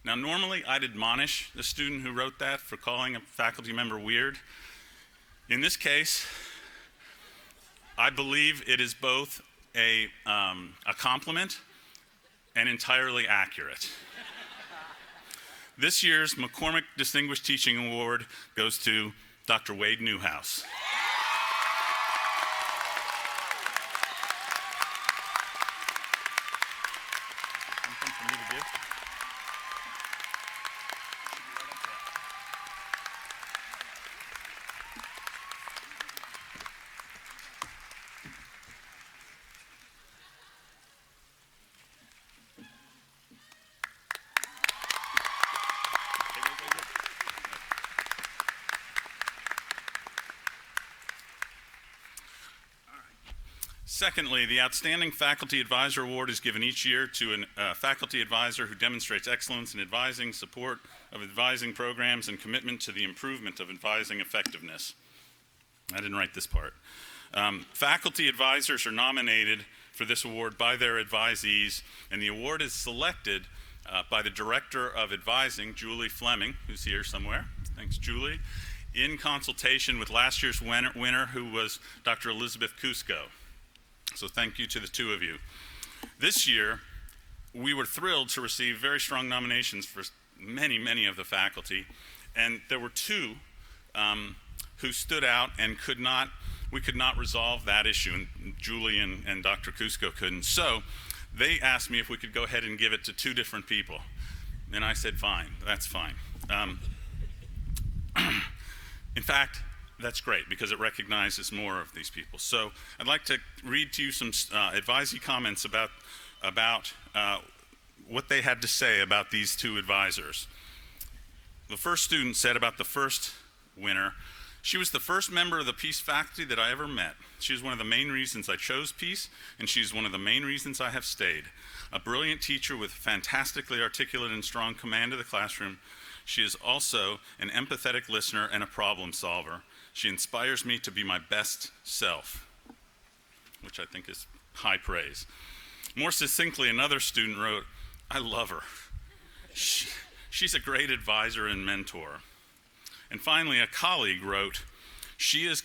Now, normally I'd admonish the student who wrote that for calling a faculty member weird. In this case, I believe it is both a compliment and entirely accurate. This year's McCormick Distinguished Teaching Award goes to Dr. Wade Newhouse. Something for me to give? Secondly, the Outstanding Faculty Advisor Award is given each year to a faculty advisor who demonstrates excellence in advising, support of advising programs, and commitment to the improvement of advising effectiveness. I didn't write this part. Faculty advisors are nominated for this award by their advisees, and the award is selected by the Director of Advising, Julie Fleming, who's here somewhere. Thanks, Julie, in consultation with last year's winner, who was Dr. Elizabeth Cusco. So thank you to the two of you. This year, we were thrilled to receive very strong nominations for many, many of the faculty, and there were two who stood out and we could not resolve that issue, and Julie and Dr. Cusco couldn't. So they asked me if we could go ahead and give it to two different people, and I said, fine, that's fine. In fact, that's great because it recognizes more of these people. So I'd like to read to you some advisee comments about what they had to say about these two advisors. The first student said about the first winner, "She was the first member of the Peace faculty that I ever met. She is one of the main reasons I chose Peace, and she's one of the main reasons I have stayed. A brilliant teacher with fantastically articulate and strong command of the classroom. She is also an empathetic listener and a problem solver. She inspires me to be my best self," which I think is high praise. More succinctly, another student wrote, "I love her. She's a great advisor and mentor." And finally, a colleague wrote, she is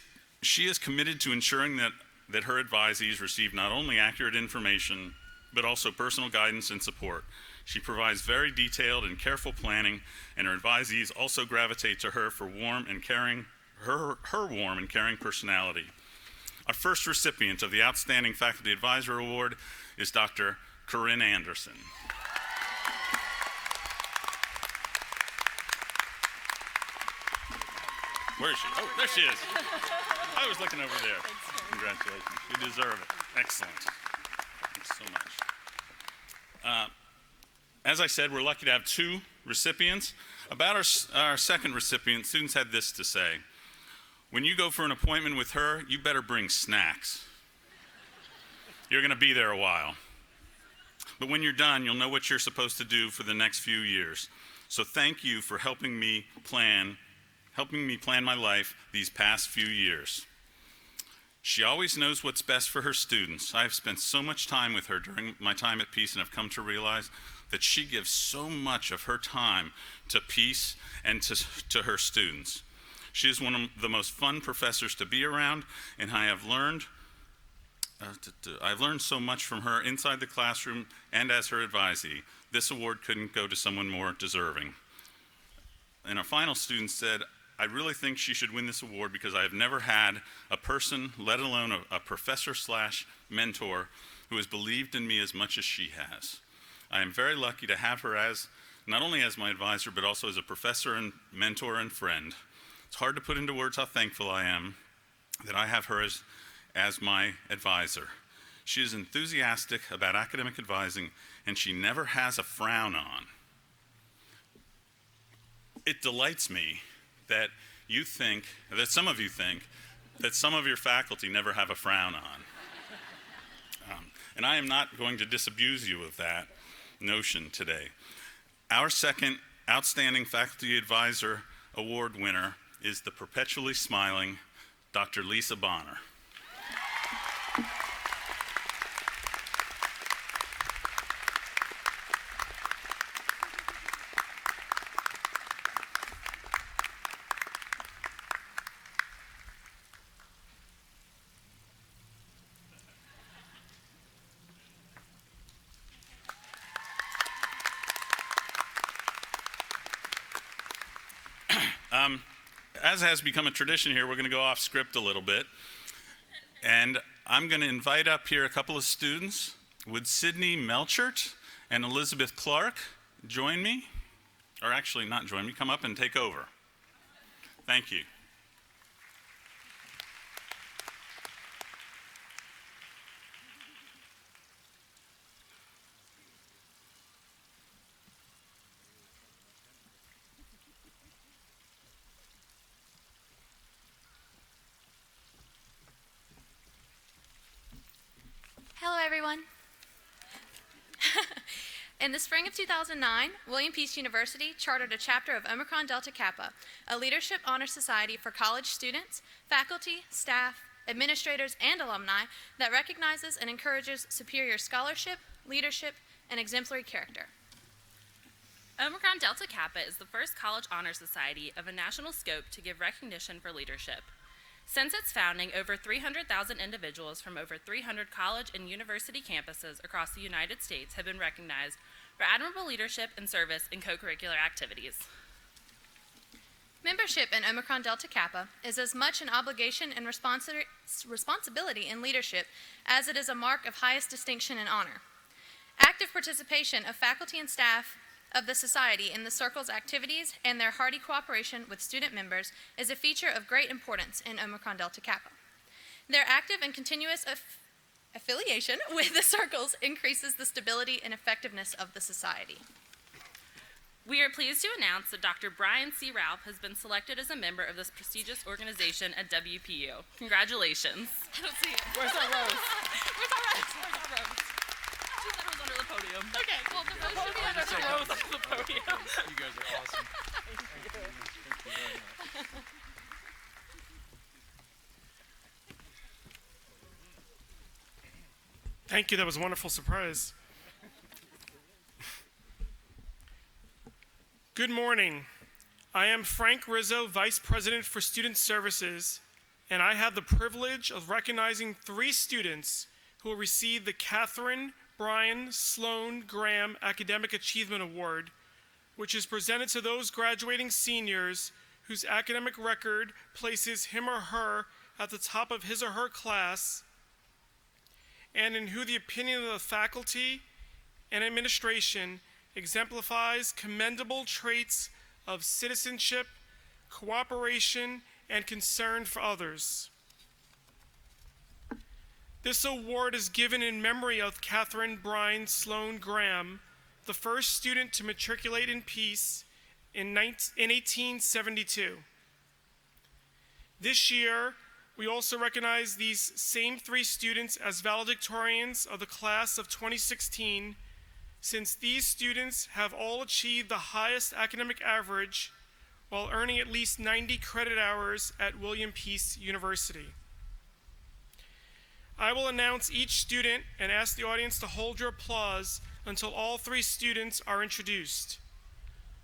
committed to ensuring that her advisees receive not only accurate information, but also personal guidance and support. She provides very detailed and careful planning, and her advisees also gravitate to her for warm and caring her warm and caring personality. Our first recipient of the Outstanding Faculty Advisor Award is Dr. Corinne Anderson. Where is she? Oh, there she is. I was looking over there. Congratulations. You deserve it. Excellent. Thanks so much. As I said, we're lucky to have two recipients. About our second recipient, students had this to say: "When you go for an appointment with her, you better bring snacks. You're going to be there a while. But when you're done, you'll know what you're supposed to do for the next few years. So thank you for helping me plan my life these past few years. She always knows what's best for her students. I have spent so much time with her during my time at Peace and have come to realize that she gives so much of her time to Peace and to her students. She is one of the most fun professors to be around, and I have learned so much from her inside the classroom and as her advisee. This award couldn't go to someone more deserving." And our final student said, "I really think she should win this award because I have never had a person, let alone a professor/mentor, who has believed in me as much as she has. I am very lucky to have her as, not only as my advisor, but also as a professor and mentor and friend. It's hard to put into words how thankful I am that I have her as my advisor. She is enthusiastic about academic advising, and she never has a frown on. It delights me that some of you think that some of your faculty never have a frown on. And I am not going to disabuse you of that notion today. Our second Outstanding Faculty Advisor Award winner is the perpetually smiling Dr. Lisa Bonner. As has become a tradition here, we're going to go off script a little bit. And I'm going to invite up here a couple of students. Would Sydney Melchert and Elizabeth Clark join me? Or actually not join me, come up and take over. Thank you. Hello, everyone. In the spring of 2009, William Peace University chartered a chapter of Omicron Delta Kappa, a leadership honor society for college students, faculty, staff, administrators, and alumni that recognizes and encourages superior scholarship, leadership, and exemplary character. Omicron Delta Kappa is the first college honor society of a national scope to give recognition for leadership. Since its founding, over 300,000 individuals from over 300 college and university campuses across the United States have been recognized for admirable leadership and service in co-curricular activities. Membership in Omicron Delta Kappa is as much an obligation and responsibility in leadership as it is a mark of highest distinction and honor. Active participation of faculty and staff of the society in the circle's activities and their hearty cooperation with student members is a feature of great importance in Omicron Delta Kappa. Their active and continuous affiliation with the circles increases the stability and effectiveness of the society. We are pleased to announce that Dr. Brian C. Ralph has been selected as a member of this prestigious organization at WPU. Congratulations. I don't see it. Where's our rose? Where's our rose? Where's our rose? She said it was under the podium. Okay, well, the rose should be under the rose under the podium. You guys are awesome. Thank you very much. Thank you, that was a wonderful surprise. Good morning. I am Frank Rizzo, Vice President for Student Services, and I have the privilege of recognizing 3 students who will receive the Catherine Brian Sloan Graham Academic Achievement Award, which is presented to those graduating seniors whose academic record places him or her at the top of his or her class, and in who the opinion of the faculty and administration exemplifies commendable traits of citizenship, cooperation, and concern for others. This award is given in memory of Catherine Bryan Sloan Graham, the first student to matriculate in peace in 1872. This year, we also recognize these same 3 students as valedictorians of the class of 2016, since these students have all achieved the highest academic average while earning at least 90 credit hours at William Peace University. I will announce each student and ask the audience to hold your applause until all 3 students are introduced.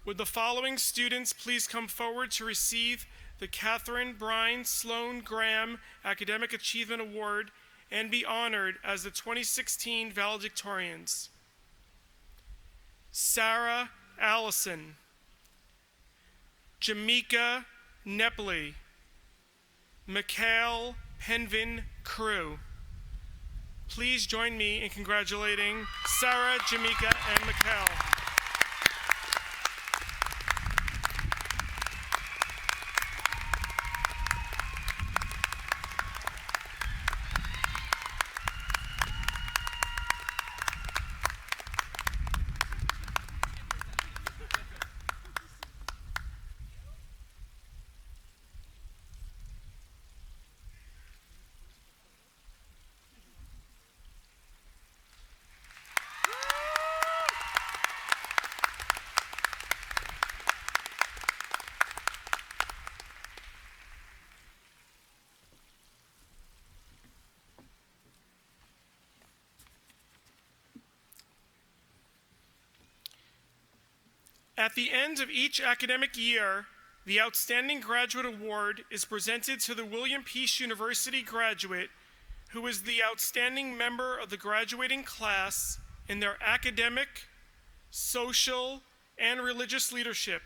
Would the following students please come forward to receive the Catherine Bryan Sloan Graham Academic Achievement Award and be honored as the 2016 valedictorians? Sarah Allison, Jamaica Nepley, Mikhail Penvin Crew. Please join me in congratulating Sarah, Jamaica, and Mikhail. At the end of each academic year, the Outstanding Graduate Award is presented to the William Peace University graduate who is the outstanding member of the graduating class in their academic, social, and religious leadership,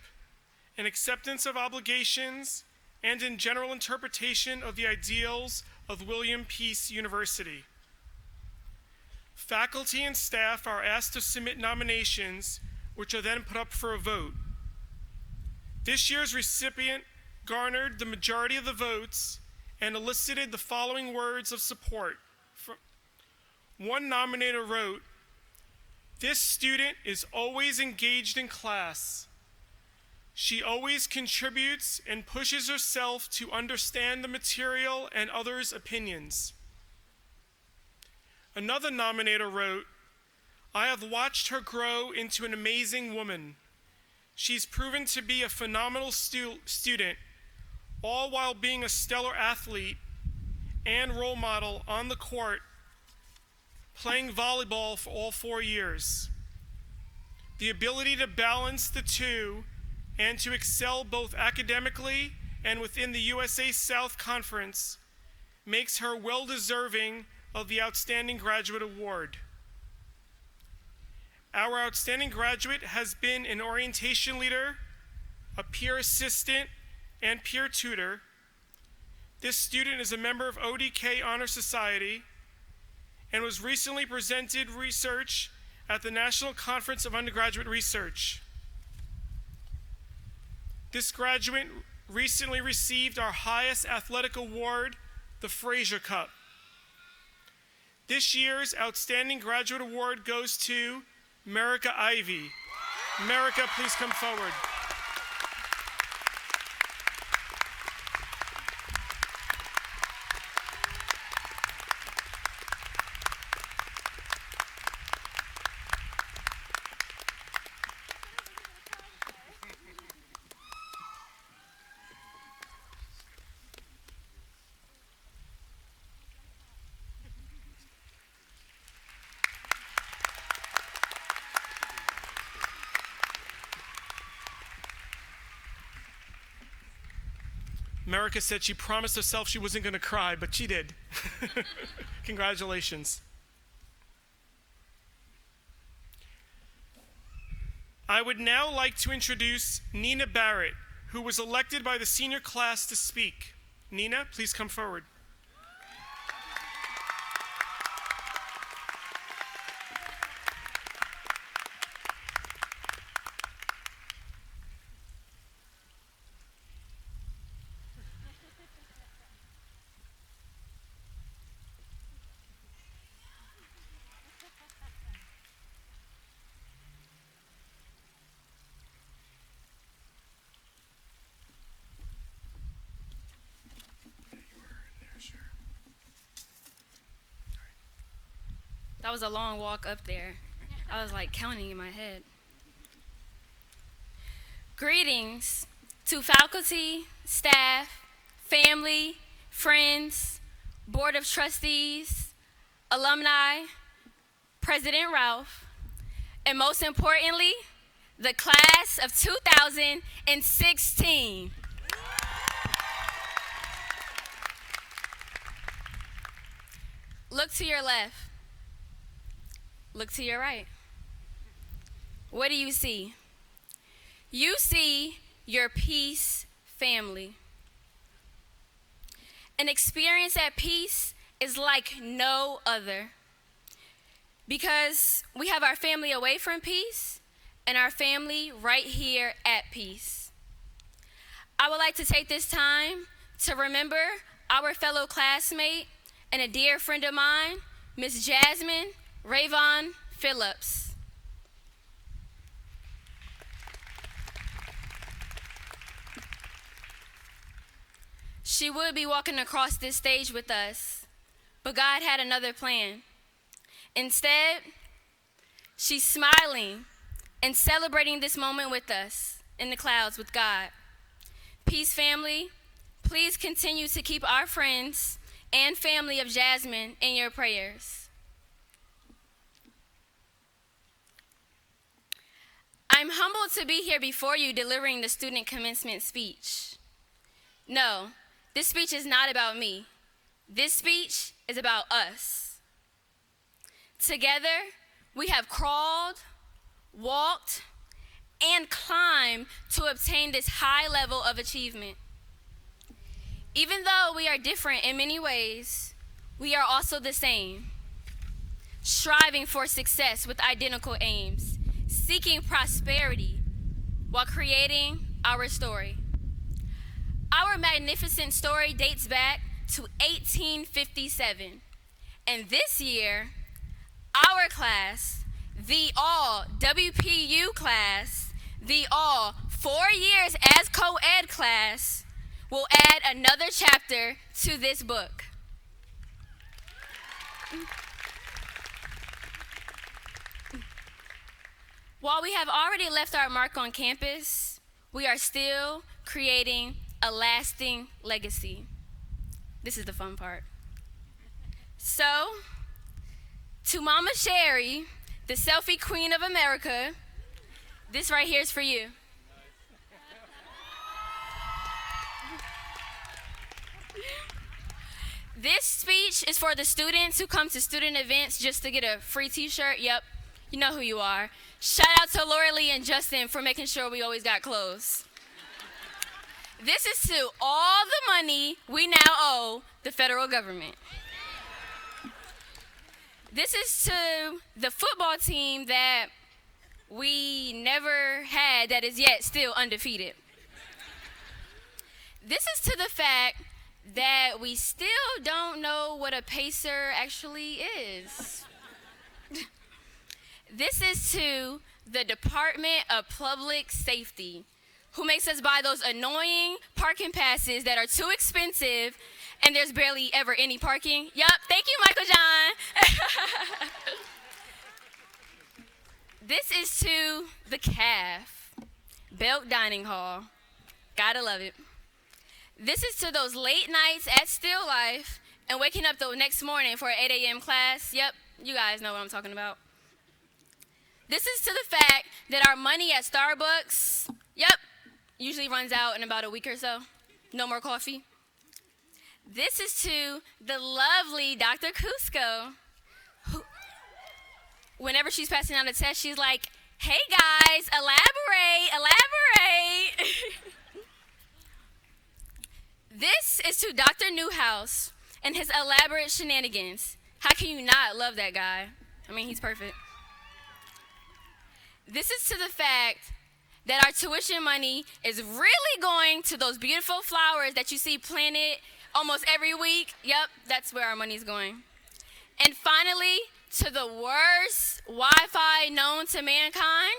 in acceptance of obligations, and in general interpretation of the ideals of William Peace University. Faculty and staff are asked to submit nominations, which are then put up for a vote. This year's recipient garnered the majority of the votes and elicited the following words of support. One nominator wrote, "This student is always engaged in class. She always contributes and pushes herself to understand the material and others' opinions." Another nominator wrote, "I have watched her grow into an amazing woman. She's proven to be a phenomenal student, all while being a stellar athlete and role model on the court, playing volleyball for all 4 years. The ability to balance the two and to excel both academically and within the USA South Conference makes her well deserving of the Outstanding Graduate Award. Our outstanding graduate has been an orientation leader, a peer assistant, and peer tutor. This student is a member of ODK Honor Society and was recently presented research at the National Conference of Undergraduate Research. This graduate recently received our highest athletic award, the Fraser Cup. This year's Outstanding Graduate Award goes to Merica Ivy. Merica, please come forward. Merica said she promised herself she wasn't going to cry, but she did. Congratulations. I would now like to introduce Nina Barrett, who was elected by the senior class to speak. Nina, please come forward. That was a long walk up there. I was like counting in my head. Greetings to faculty, staff, family, friends, Board of Trustees, alumni, President Ralph, and most importantly, the class of 2016. Look to your left. Look to your right. What do you see? You see your peace family. An experience at peace is like no other because we have our family away from peace and our family right here at peace. I would like to take this time to remember our fellow classmate and a dear friend of mine, Miss Jasmine Rayvon Phillips. She would be walking across this stage with us, but God had another plan. Instead, she's smiling and celebrating this moment with us in the clouds with God. Peace family, please continue to keep our friends and family of Jasmine in your prayers. I'm humbled to be here before you delivering the student commencement speech. No, this speech is not about me. This speech is about us. Together, we have crawled, walked, and climb to obtain this high level of achievement. Even though we are different in many ways, we are also the same, striving for success with identical aims, seeking prosperity while creating our story. Our magnificent story dates back to 1857, and this year, our class, the all WPU class, the all 4 years as co-ed class, will add another chapter to this book. While we have already left our mark on campus, we are still creating a lasting legacy. This is the fun part. So, to Mama Sherry, the selfie queen of America, this right here is for you. This speech is for the students who come to student events just to get a free t-shirt. Yep, you know who you are. Shout out to Laura Lee and Justin for making sure we always got clothes. This is to all the money we now owe the federal government. This is to the football team that we never had that is yet still undefeated. This is to the fact that we still don't know what a pacer actually is. This is to the Department of Public Safety, who makes us buy those annoying parking passes that are too expensive and there's barely ever any parking. Yup, thank you, Michael John. This is to the CAF, Belk Dining Hall. Gotta love it. This is to those late nights at Still Life and waking up the next morning for an 8 a.m. class. Yep, you guys know what I'm talking about. This is to the fact that our money at Starbucks, yep, usually runs out in about a week or so. No more coffee. This is to the lovely Dr. Cusco, who, whenever she's passing out a test, she's like, hey guys, elaborate. This is to Dr. Newhouse and his elaborate shenanigans. How can you not love that guy? I mean, he's perfect. This is to the fact that our tuition money is really going to those beautiful flowers that you see planted almost every week. Yep, that's where our money's going. And finally, to the worst Wi-Fi known to mankind.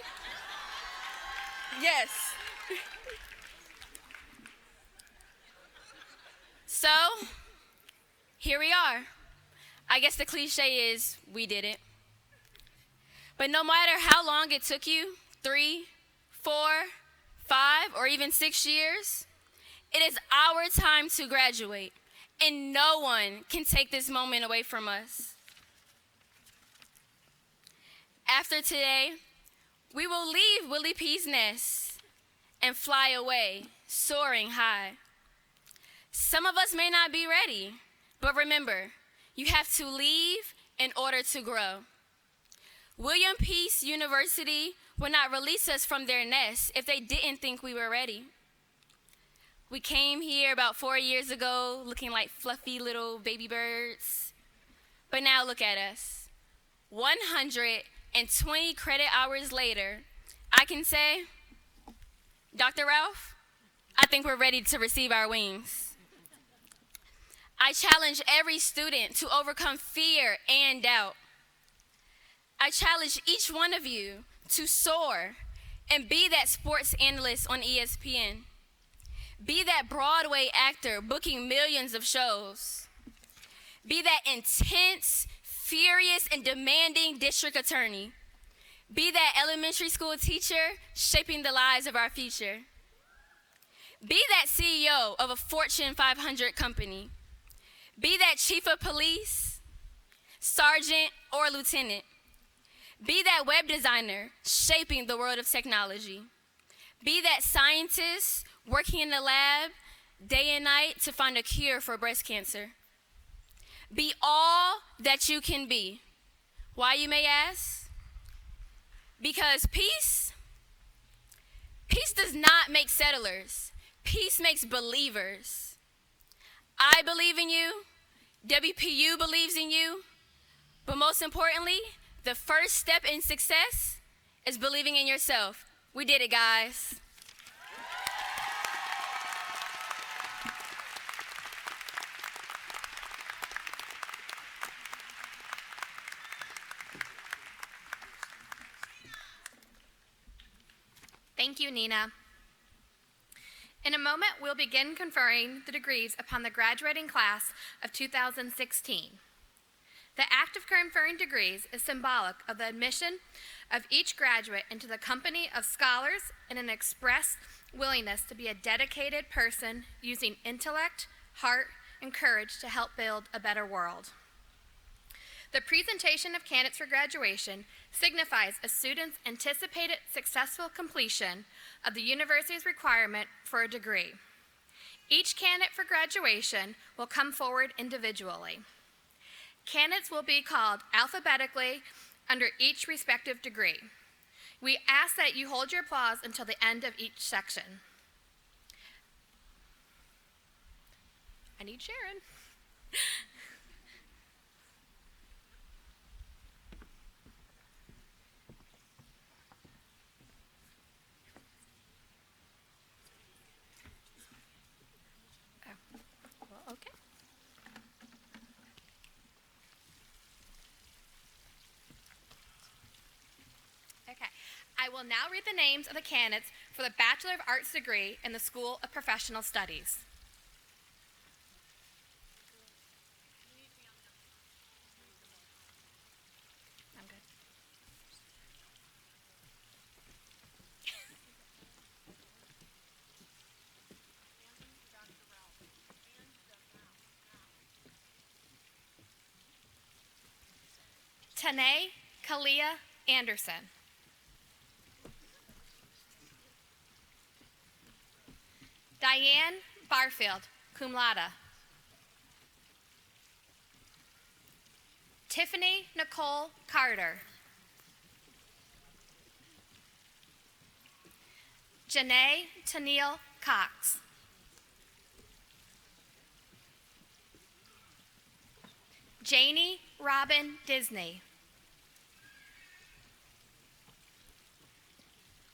Yes. So, here we are. I guess the cliche is, we did it. But no matter how long it took you, 3, 4, 5, or even 6 years, it is our time to graduate, and no one can take this moment away from us. After today, we will leave Willie P's nest and fly away, soaring high. Some of us may not be ready, but remember, you have to leave in order to grow. William Peace University would not release us from their nest if they didn't think we were ready. We came here about 4 years ago looking like fluffy little baby birds. But now look at us. 120 credit hours later, I can say, Dr. Ralph, I think we're ready to receive our wings. I challenge every student to overcome fear and doubt. I challenge each one of you to soar and be that sports analyst on ESPN. Be that Broadway actor booking millions of shows. Be that intense, furious, and demanding district attorney. Be that elementary school teacher shaping the lives of our future. Be that CEO of a Fortune 500 company. Be that chief of police, sergeant, or lieutenant. Be that web designer shaping the world of technology. Be that scientist working in the lab day and night to find a cure for breast cancer. Be all that you can be. Why, you may ask? Because peace Peace does not make settlers. Peace makes believers. I believe in you. WPU believes in you. But most importantly, the first step in success is believing in yourself. We did it, guys. Thank you, Nina. In a moment, we'll begin conferring the degrees upon the graduating class of 2016. The act of conferring degrees is symbolic of the admission of each graduate into the company of scholars and an express willingness to be a dedicated person using intellect, heart, and courage to help build a better world. The presentation of candidates for graduation signifies a student's anticipated successful completion of the university's requirement for a degree. Each candidate for graduation will come forward individually. Candidates will be called alphabetically under each respective degree. We ask that you hold your applause until the end of each section. I need Sharon. Okay. Okay. I will now read the names of the candidates for the Bachelor of Arts degree in the School of Professional Studies. I'm good. Tanae Kalia Anderson. Diane Barfield, cum laude. Tiffany Nicole Carter. Janae Tennille Cox. Janie Robin Disney.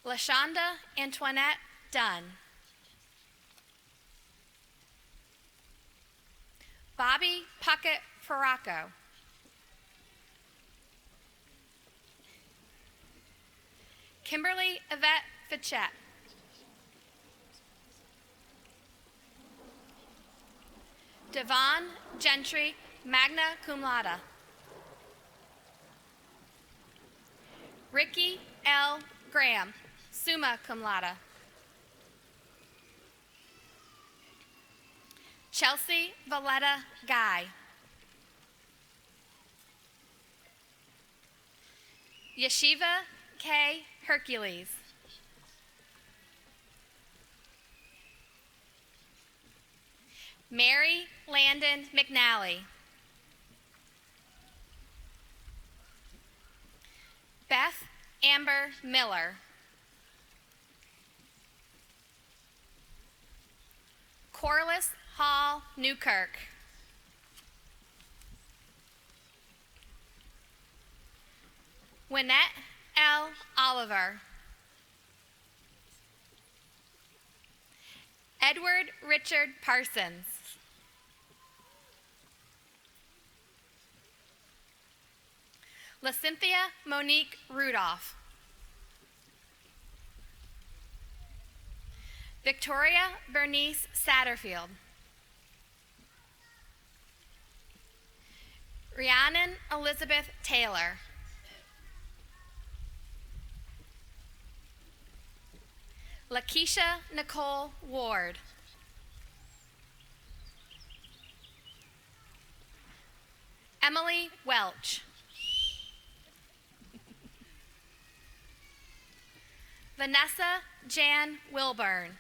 LaShonda Antoinette Dunn. Bobby Puckett Ferraco. Kimberly Yvette Fichette. Devon Gentry, magna cum laude. Ricky L. Graham, summa cum laude. Chelsea Valletta Guy. Yeshiva K. Hercules. Mary Landon McNally. Beth Amber Miller. Corliss Hall Newkirk. Wynette L. Oliver. Edward Richard Parsons. LaCynthia Monique Rudolph. Victoria Bernice Satterfield. Rhiannon Elizabeth Taylor. Lakeisha Nicole Ward. Emily Welch. Vanessa Jan Wilburn.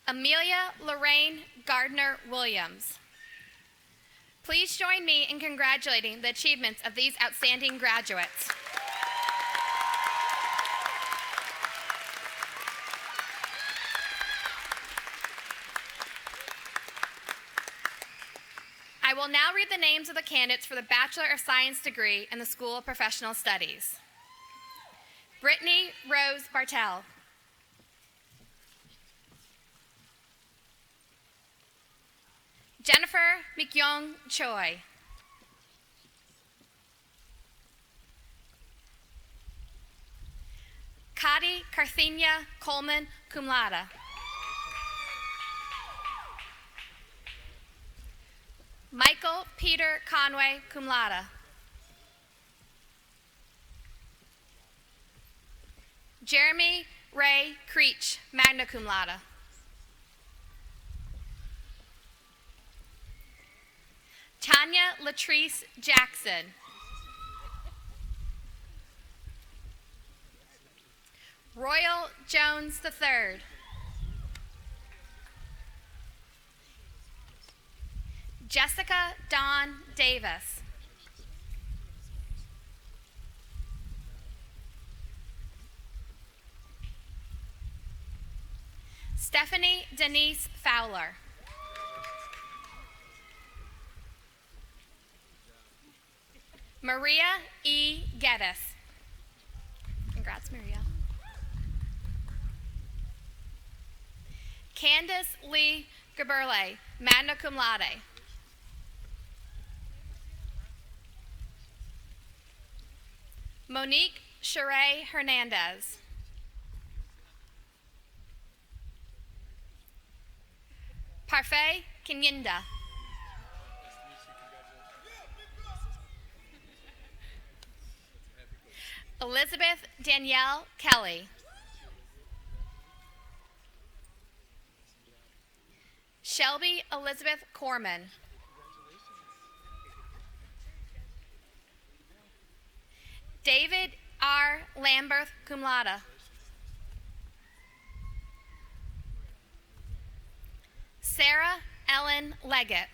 Amelia Lorraine Gardner Williams. Please join me in congratulating the achievements of these outstanding graduates. will now read the names of the candidates for the Bachelor of Science degree in the School of Professional Studies. Brittany Rose Bartel. Jennifer McYoung Choi. Kadi Carthenia Coleman, cum laude. Michael Peter Conway, cum laude. Jeremy Ray Creech, magna cum laude. Tanya Latrice Jackson. Royal Jones III. Jessica Dawn Davis. Stephanie Denise Fowler. Maria E. Geddes. Congrats, Maria. Candace Lee Gaberle, magna cum laude. Monique Sheree Hernandez. Parfait Kinyinda. Elizabeth Danielle Kelly. Shelby Elizabeth Corman. David R. Lambert, cum laude. Sarah Ellen Leggett.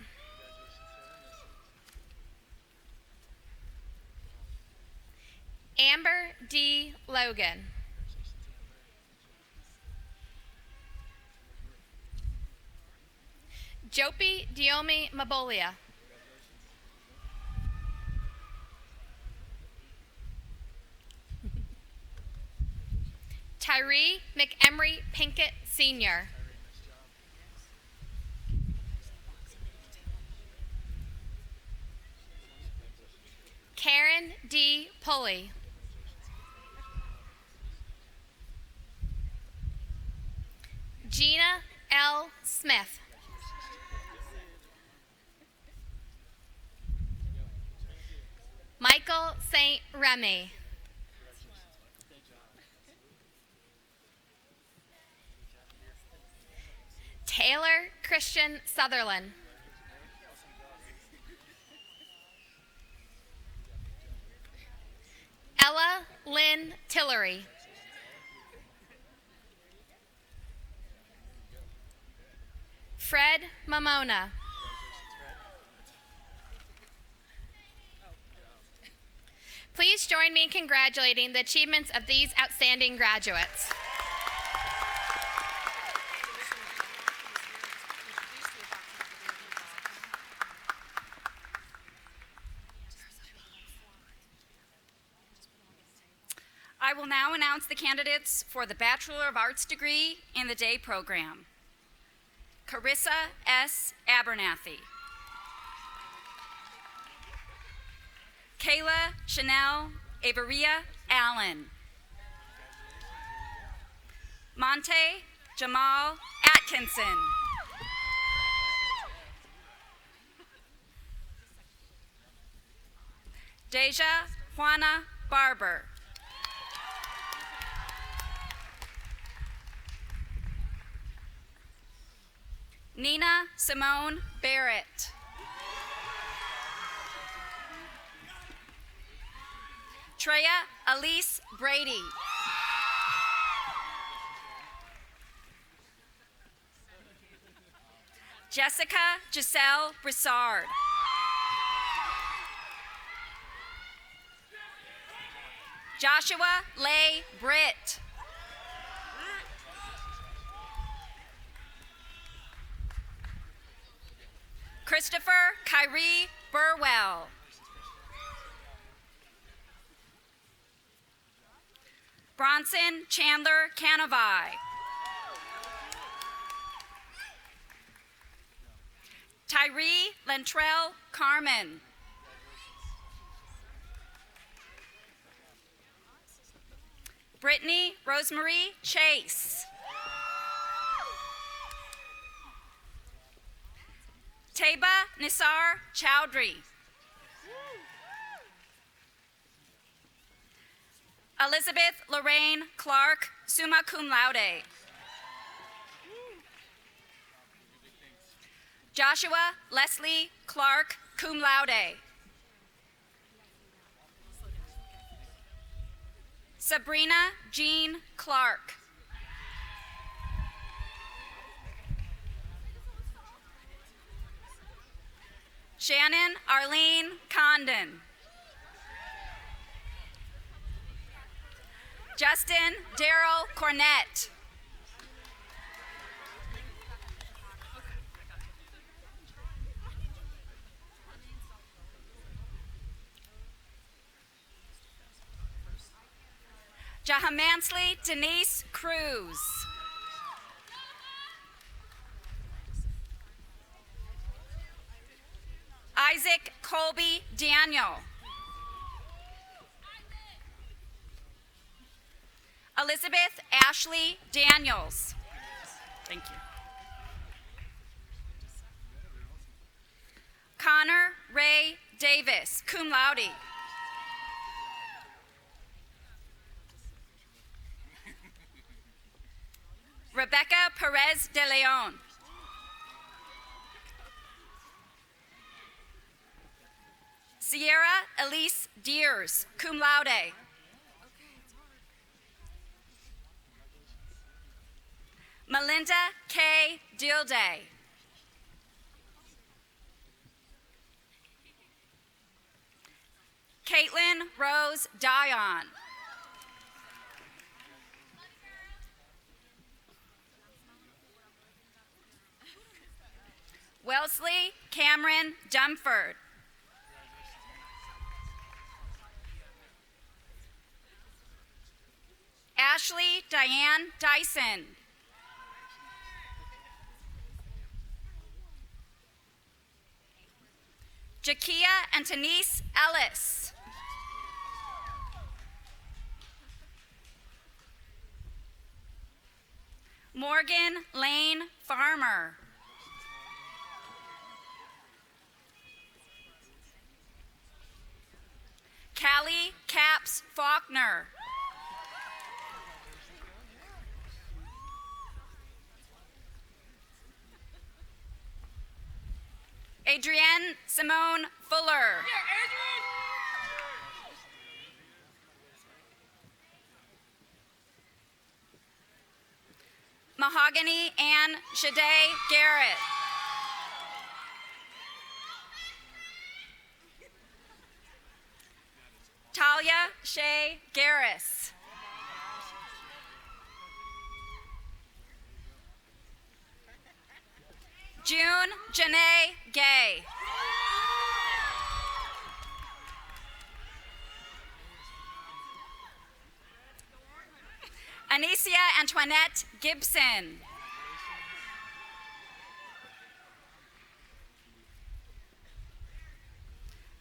Amber D. Logan. Jopi Diomi Mabolia. Tyree McEmery Pinkett Sr. Karen D. Pulley. Gina L. Smith. Michael St. Remy. Taylor Christian Sutherland. Ella Lynn Tillery. Fred Mamona. Please join me in congratulating the achievements of these outstanding graduates. I will now announce the candidates for the Bachelor of Arts degree in the day program. Carissa S. Abernathy. Kayla Chanel Averia Allen. Monte Jamal Atkinson. Deja Juana Barber. Nina Simone Barrett. Treya Elise Brady. Jessica Giselle Broussard. Joshua Leigh Britt. Christopher Kyrie Burwell. Bronson Chandler Canavai. Tyree Lentrell Carmen. Brittany Rosemary Chase. Taba Nisar Chowdhury. Elizabeth Lorraine Clark, summa cum laude. Joshua Leslie Clark, cum laude. Sabrina Jean Clark. Shannon Arlene Condon. Justin Darrell Cornett. Jahamansly Denise Cruz. Isaac Colby Daniel. Elizabeth Ashley Daniels. Thank you. Connor Ray Davis, cum laude. Rebecca Perez de Leon. Sierra Elise Deers, cum laude. Melinda K. Dilday. Caitlin Rose Dion. Wellesley Cameron Dumford. Ashley Diane Dyson. Jakia Antonise Ellis. Morgan Lane Farmer. Callie Caps Faulkner. Adrienne Simone Fuller. Mahogany Ann Shade Garrett. Talia Shea Garris. June Janae Gay. Anicia Antoinette Gibson.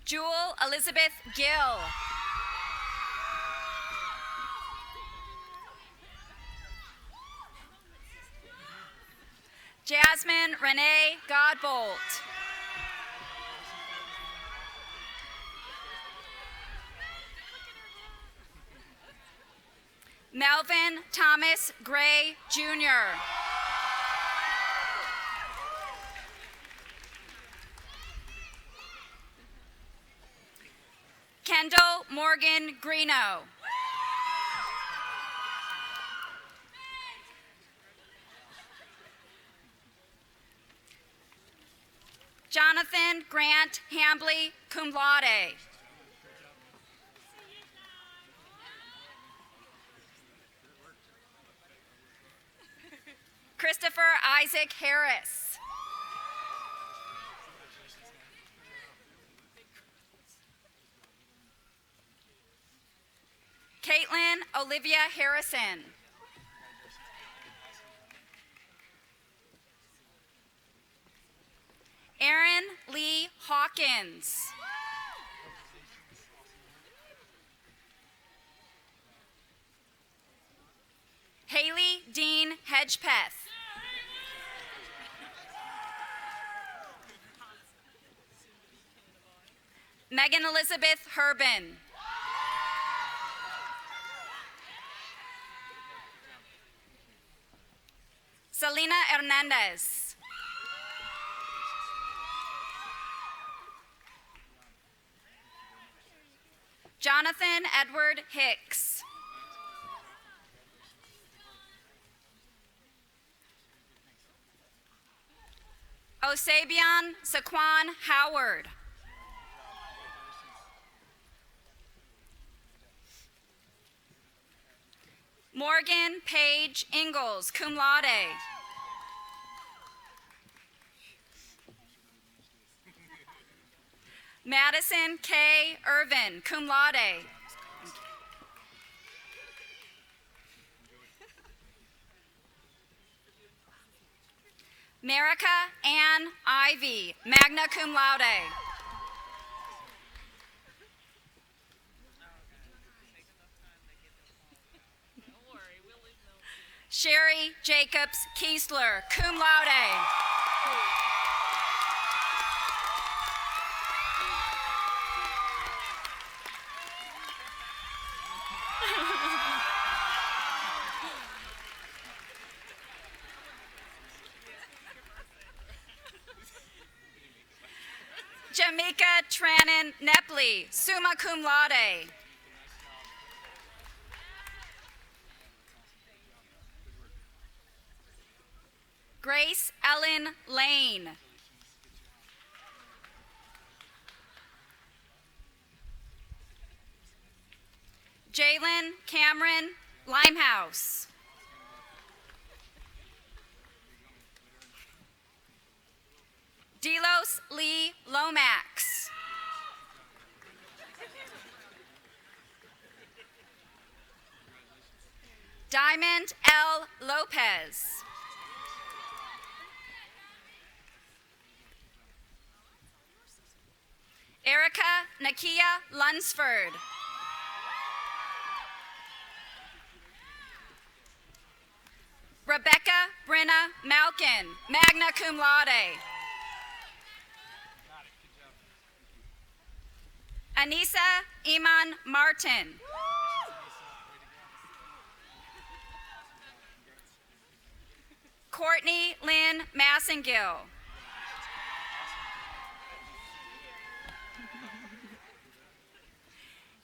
Jewel Elizabeth Gill. Jasmine Renee Godbolt. Melvin Thomas Gray, Jr. Kendall Morgan Greeno. Jonathan Grant Hambley, cum laude. Christopher Isaac Harris. Caitlin Olivia Harrison. Erin Lee Hawkins. Haley Dean Hedgepeth. Megan Elizabeth Herbin. Selena Hernandez. Jonathan Edward Hicks. Osabian Saquon Howard. Morgan Paige Ingalls, cum laude. Madison K. Irvin, cum laude. Marika Ann Ivy, magna cum laude. Sherry Jacobs Kiesler, cum laude. Jamaica Trannon Nepley, summa cum laude. Grace Ellen Lane. Jalen Cameron Limehouse. Delos Lee Lomax. Diamond L. Lopez. Erica Nakia Lunsford. Rebecca Brenna Malkin, magna cum laude. Anissa Iman Martin. Courtney Lynn Massengill.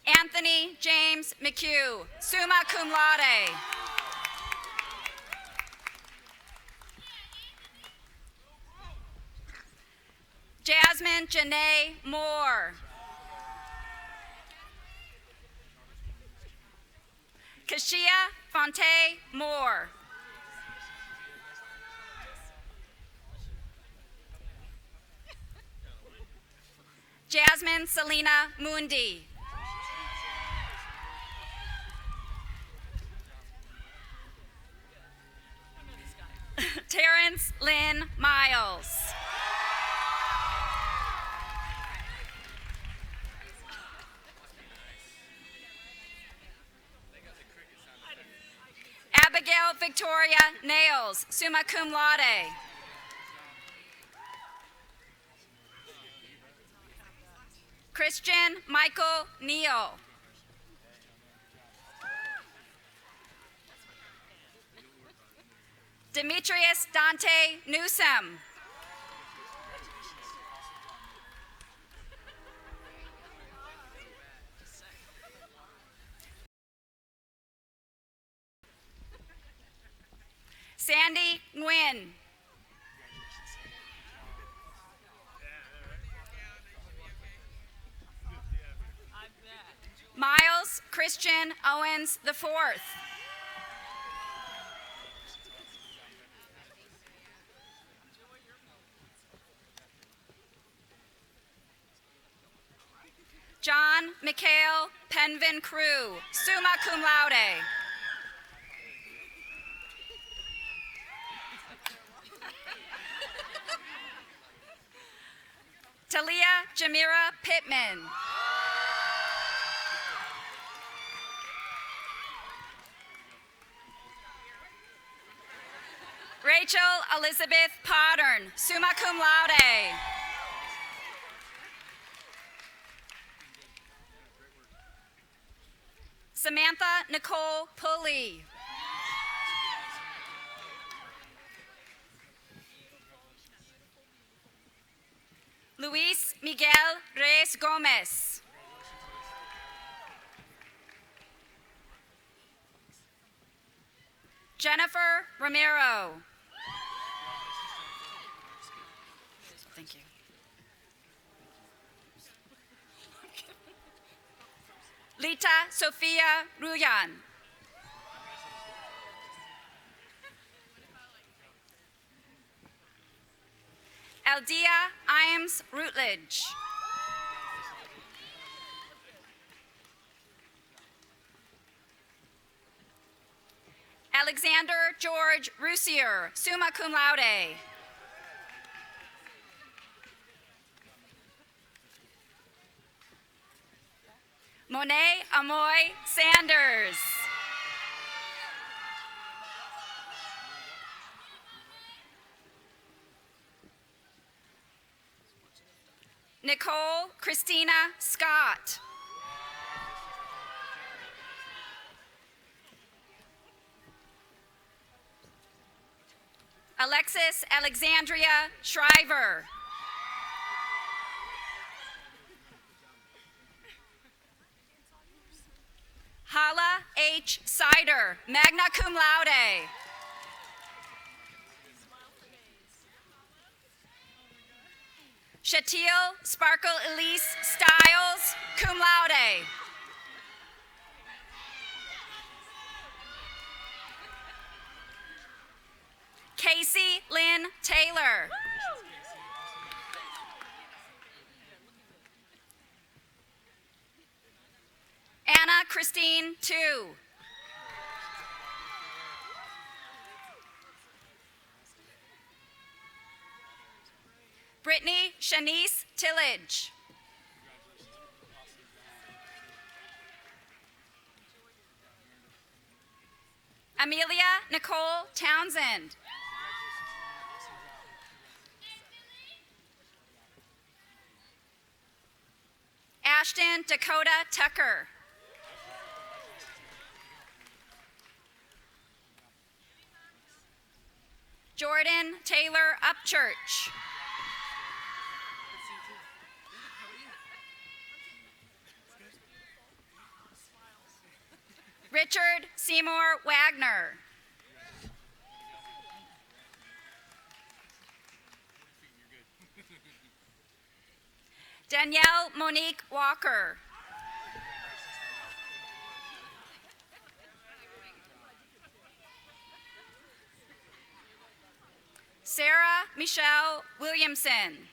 Anthony James McHugh, summa cum laude. Jasmine Janae Moore. Kashia Fonte Moore. Jasmine Selena Mundi. Terrence Lynn Miles. Abigail Victoria Nails, summa cum laude. Christian Michael Neal. Demetrius Dante Newsom. Sandy Nguyen. Miles Christian Owens IV. John John Mikhail Penvin Crew, summa cum laude. Talia Jamira Pittman. Rachel Elizabeth Pottern, summa cum laude. Samantha Nicole Pulley. Luis Miguel Reyes Gomez. Jennifer Romero. Thank you. Lita Sofia Ruyan. Aldia Iams Routledge. Alexander George Roussier, summa cum laude. Monet Amoy Sanders. Nicole Christina Scott. Alexis Alexandria Shriver. Hala H. Sider, magna cum laude. Shatil Sparkle Elise Stiles, cum laude. Casey Lynn Taylor. Anna Christine Tu. Brittany Shanice Tillage. Amelia Nicole Townsend. Ashton Dakota Tucker. Jordan Taylor Upchurch. Richard Seymour Wagner. Danielle Monique Walker. Sarah Michelle Williamson.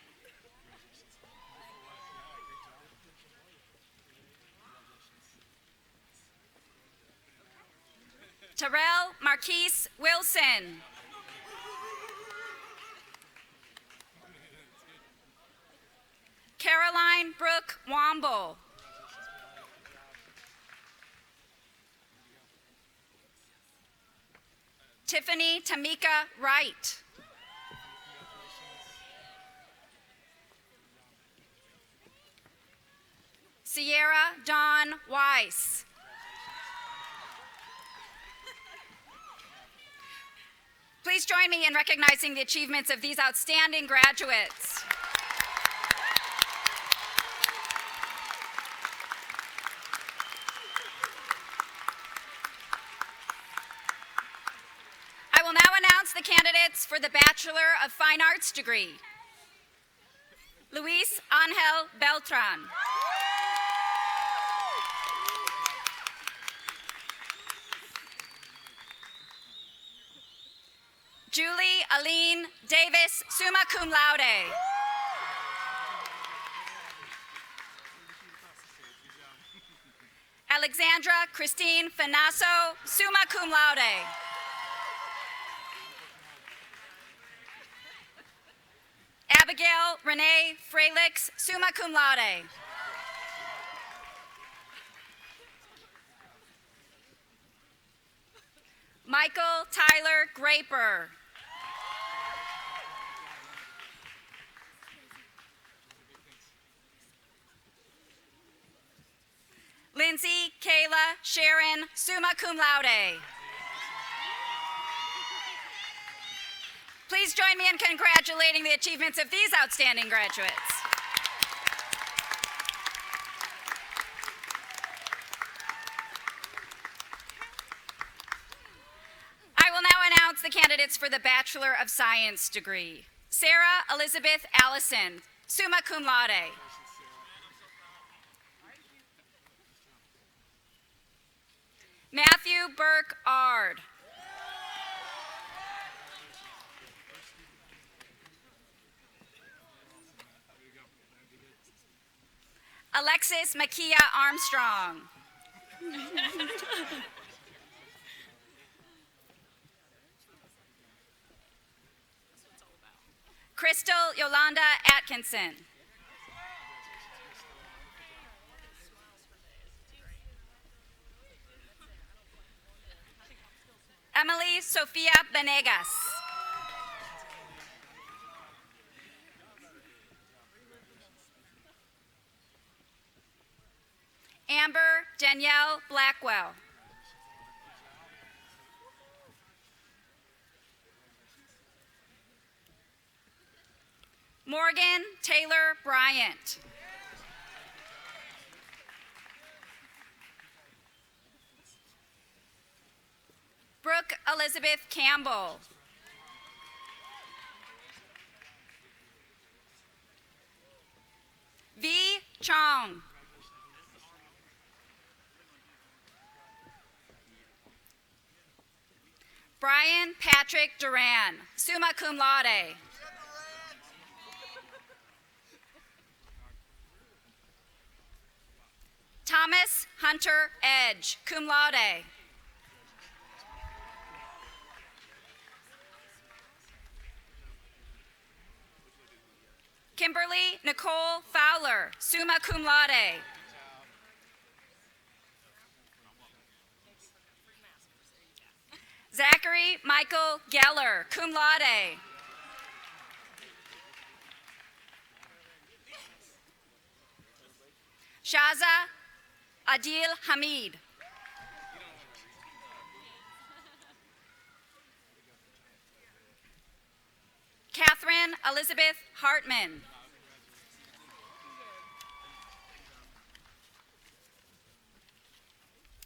Terrell Marquise Wilson. Caroline Brooke Womble. Tiffany Tamika Wright. Sierra Dawn Weiss. Please join me in recognizing the achievements of these outstanding graduates. I will now announce the candidates for the Bachelor of Fine Arts degree. Luis Angel Beltran. Julie Aline Davis, summa cum laude. Alexandra Christine Finasso, summa cum laude. Abigail Renee Frelix, summa cum laude. Michael Tyler Graper. Lindsay Kayla Sharon, summa cum laude. Please join me in congratulating the achievements of these outstanding graduates. I will now announce the candidates for the Bachelor of Science degree. Sarah Elizabeth Allison, summa cum laude. Matthew Burke Ard. Alexis Makia Armstrong. Crystal Yolanda Atkinson. Emily Sofia Benegas. Amber Danielle Blackwell. Morgan Taylor Bryant. Brooke Elizabeth Campbell. V. Chong. Brian Patrick Duran, summa cum laude. Thomas Hunter Edge, cum laude. Kimberly Nicole Fowler, summa cum laude. Zachary Michael Geller, cum laude. Shaza Adil Hamid. Catherine Elizabeth Hartman.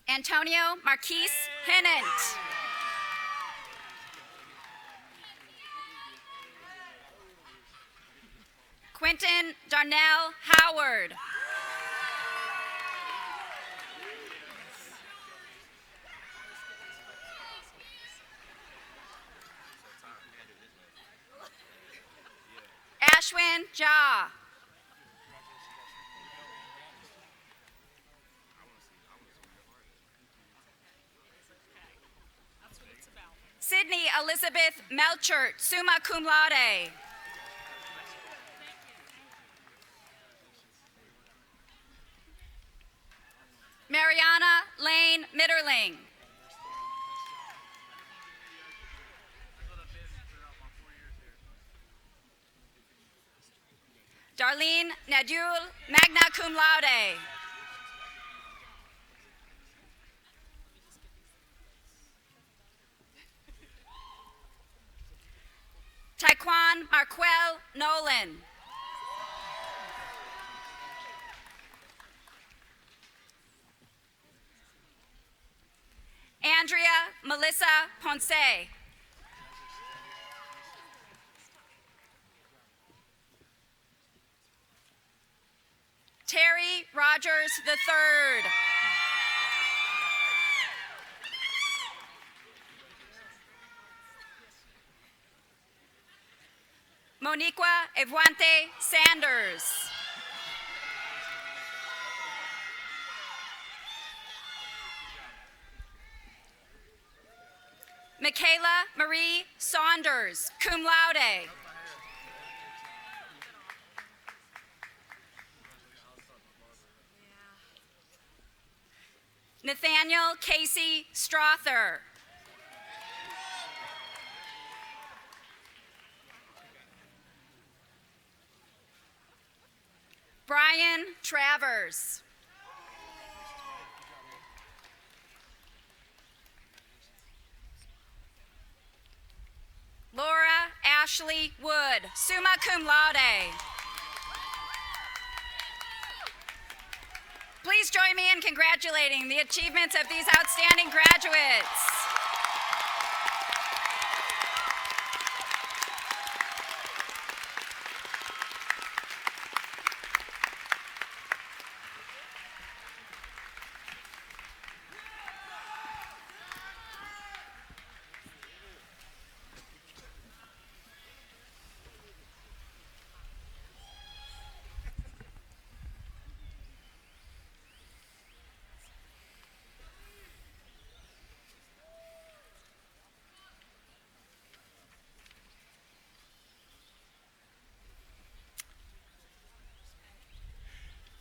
Antonio Marquise Hennant. Quentin Darnell Howard. Ashwin Jha. Sydney Elizabeth Melchert, summa cum laude. Mariana Lane Mitterling. Darlene Nadul, magna cum laude. Taekwon Marquel Nolan. Andrea Melissa Ponce. Terry Rogers III. Moniqua Evante Sanders. Michaela Marie Saunders, cum laude. Nathaniel Casey Strother. Brian Travers. Laura Ashley Wood, summa cum laude. Please join me in congratulating the achievements of these outstanding graduates.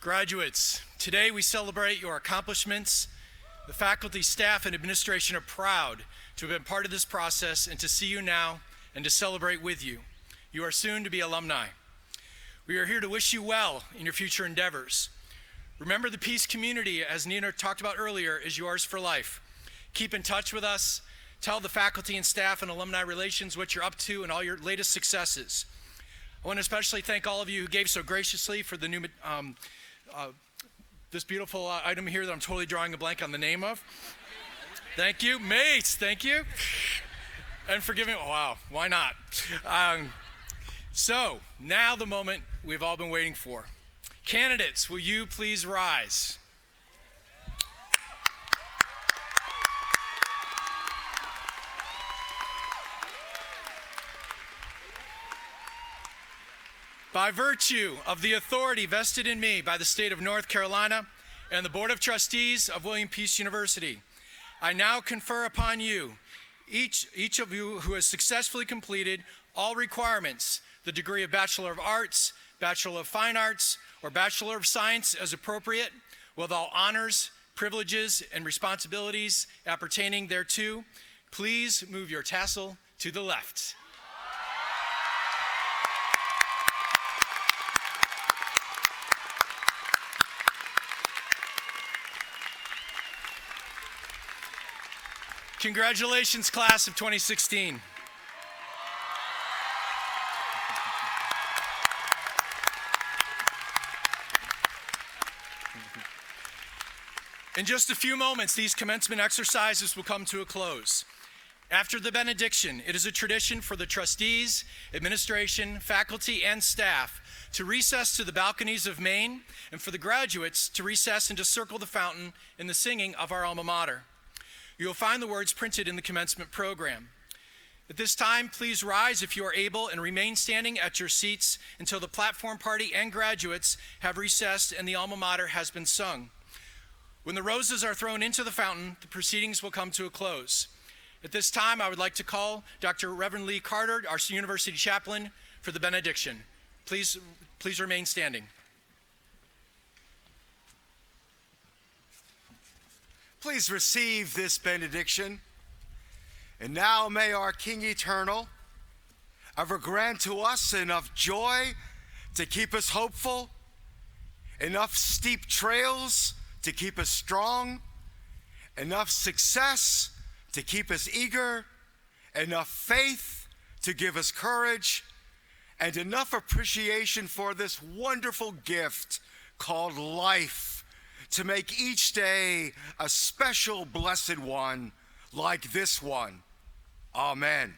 Graduates, today we celebrate your accomplishments. The faculty, staff, and administration are proud to have been part of this process and to see you now and to celebrate with you. You are soon to be alumni. We are here to wish you well in your future endeavors. Remember, the Peace community, as Nina talked about earlier, is yours for life. Keep in touch with us. Tell the faculty and staff and alumni relations what you're up to and all your latest successes. I want to especially thank all of you who gave so graciously for the new this beautiful item here that I'm totally drawing a blank on the name of. Thank you. Mates, thank you. And for giving, oh, wow, why not? So, now the moment we've all been waiting for. Candidates, will you please rise? By virtue of the authority vested in me by the state of North Carolina and the Board of Trustees of William Peace University, I now confer upon you, each of you who has successfully completed all requirements, the degree of Bachelor of Arts, Bachelor of Fine Arts, or Bachelor of Science as appropriate, with all honors, privileges, and responsibilities appertaining thereto. Please move your tassel to the left. Congratulations, class of 2016. In just a few moments, these commencement exercises will come to a close. After the benediction, it is a tradition for the trustees, administration, faculty, and staff to recess to the balconies of Maine, and for the graduates to recess and to circle the fountain in the singing of our alma mater. You'll find the words printed in the commencement program. At this time, please rise if you are able and remain standing at your seats until the platform party and graduates have recessed and the alma mater has been sung. When the roses are thrown into the fountain, the proceedings will come to a close. At this time, I would like to call Dr. Reverend Lee Carter, our university chaplain, for the benediction. Please remain standing. Please receive this benediction. And now may our King Eternal ever grant to us enough joy to keep us hopeful, enough steep trails to keep us strong, enough success to keep us eager, enough faith to give us courage, and enough appreciation for this wonderful gift called life to make each day a special blessed one like this one. Amen.